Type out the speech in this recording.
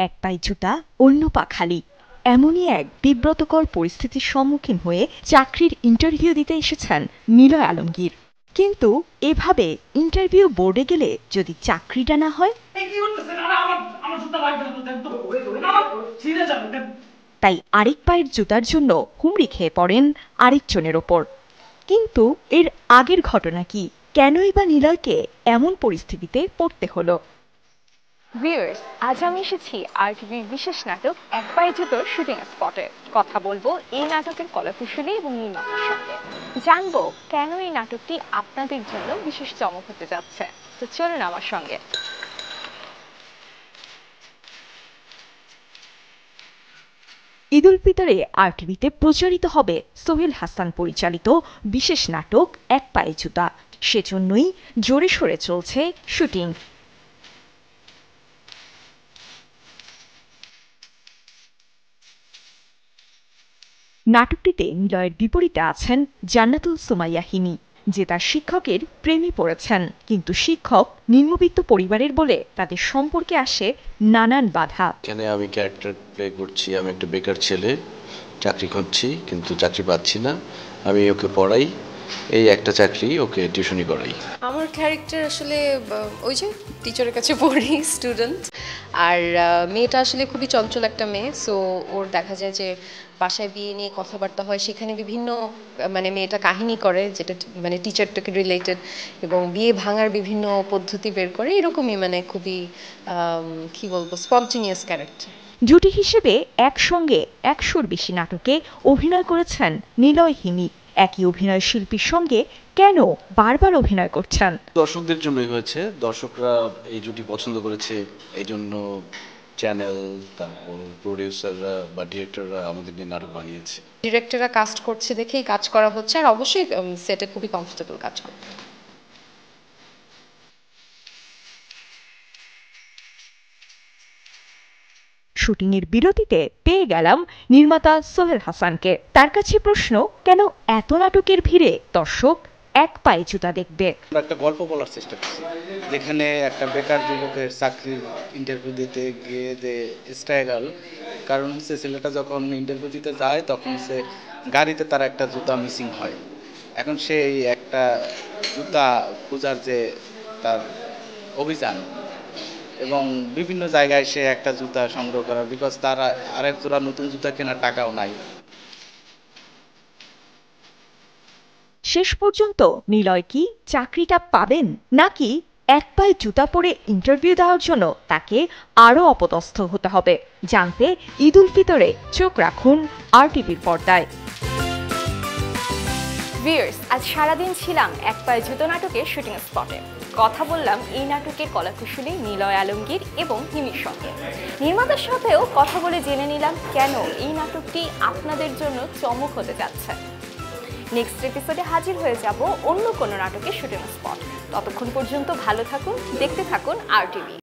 এক পায়ে জুতা অন্য পা খালি, এমনই এক বিব্রতকর পরিস্থিতির সম্মুখীন হয়ে চাকরির ইন্টারভিউ দিতে এসেছেন নিলয় আলমগীর। কিন্তু এভাবে ইন্টারভিউ বোর্ডে গেলে যদি চাকরিটা না হয়, তাই আরেক পায়ের জুতার জন্য হুমড়ি খেয়ে পড়েন আরেকজনের ওপর। কিন্তু এর আগের ঘটনা কি? কেনই বা নিলয়কে এমন পরিস্থিতিতে পড়তে হলো? ভিউয়ার্স, আজ আমি এসেছি আরটিভির বিশেষ নাটক এক পায়ে জুতোর শুটিং স্পটে। কথা বলবো এই নাটকের কলাকুশলী এবং নির্মাতার সঙ্গে, জানবো কেন এই নাটকটি আপনাদের জন্য বিশেষ চমক হতে যাচ্ছে। তো চলুন আমার সঙ্গে। ঈদ উল ফিতরে আরটিভিতে প্রচারিত হবে সোহেল হাসান পরিচালিত বিশেষ নাটক এক পায়ে জুতা। সেজন্যই জোরে সোরে চলছে শুটিং। নাটকটিতে নিলয়ের বিপরীতে আছেন জান্নাতুল সুমাইয়া হিমি, যে তার শিক্ষকের প্রেমে পড়েছেন। কিন্তু শিক্ষক নিম্নবিত্ত পরিবারের বলে তাদের সম্পর্কে আসে নানান বাধা। এখানে আমি ক্যারেক্টার প্লে করছি, আমি একটা বেকার ছেলে, চাকরি খুঁজছি কিন্তু চাকরি পাচ্ছি না। আমি ওকে পড়াই, এই একটা চাকরি, ওকে টিউশনি করাই। আমার ক্যারেক্টার আসলে ওই যে টিচারের কাছে পড়ি স্টুডেন্ট। আর মেয়েটা আসলে খুবই চঞ্চল একটা মেয়ে, সো ওর দেখা যায় যে বাসায় বিয়ে নিয়ে কথাবার্তা হয়, সেখানে বিভিন্ন মানে মেয়েটা কাহিনী করে যেটা মানে টিচারটাকে রিলেটেড, এবং বিয়ে ভাঙার বিভিন্ন পদ্ধতি বের করে, এরকমই মানে খুবই কি বলবো স্পন্টেনিয়াস ক্যারেক্টার। জুটি হিসেবে একসঙ্গে ১০০-র বেশি নাটকে অভিনয় করেছেন নিলয় হিমি। একই অভিনয় শিল্পীর সঙ্গে কেন বারবার অভিনয় করছেন? দর্শকদের জন্যই হয়েছে, দর্শকরা এই জুটি পছন্দ করেছে, এই জন্য চ্যানেল, তারপর প্রডিউসাররা বা ডিরেক্টররা আমাদের নিয়ে নাটক বানিয়েছে। ডিরেক্টররা কাস্ট করছে দেখেই কাজ করা হচ্ছে, আর অবশ্যই সেটে খুবই কমফোর্টেবল কাজ করতে। শুটিংয়ের বিরতিতে পেয়ে গেলাম নির্মাতা সোহেল হাসানকে। তার কাছে প্রশ্ন, কেন এত নাটকের ভিড়ে দর্শক এক পায়ে জুতা দেখবে? আমরা একটা গল্প বলার চেষ্টা করছি, যেখানে একটা বেকার যুবকের চাকরির ইন্টারভিউ দিতে গিয়ে যে স্ট্রাগল, কারণ হচ্ছে ছেলেটা যখন ইন্টারভিউ দিতে যায় তখন সে গাড়িতে তার একটা জুতা মিসিং হয়। এখন সেই একটা জুতা খোঁজার যে তার অভিযান, এবং বিভিন্ন জায়গায় সে একটা জুতা সংগ্রহ করা, বিকজ তার আরেক জোড়া নতুন জুতা কেনার টাকাও নাই। শেষ পর্যন্ত নিলয় কি চাকরিটা পাবেন, নাকি এক পায়ে জুতা পরে ইন্টারভিউ দেওয়ার জন্য তাকে আরও অপদস্থ হতে হবে? জানতে ঈদ উল ফিতরে চোখ রাখুন আরটিভির পর্দায়। ভিউয়ার্স, আজ সারাদিন ছিলাম এক পায়ে জুতো নাটকের শুটিং স্পটে। কথা বললাম এই নাটকের কলাকুশলী নিলয় আলমগীর এবং হিমির সঙ্গে। নির্মাতার সাথেও কথা বলে জেনে নিলাম কেন এই নাটকটি আপনাদের জন্য চমক হতে যাচ্ছে। নেক্সট এপিসোডে হাজির হয়ে যাব অন্য কোনো নাটকের শুটিং স্পট। ততক্ষণ পর্যন্ত ভালো থাকুন, দেখতে থাকুন আরটিভি।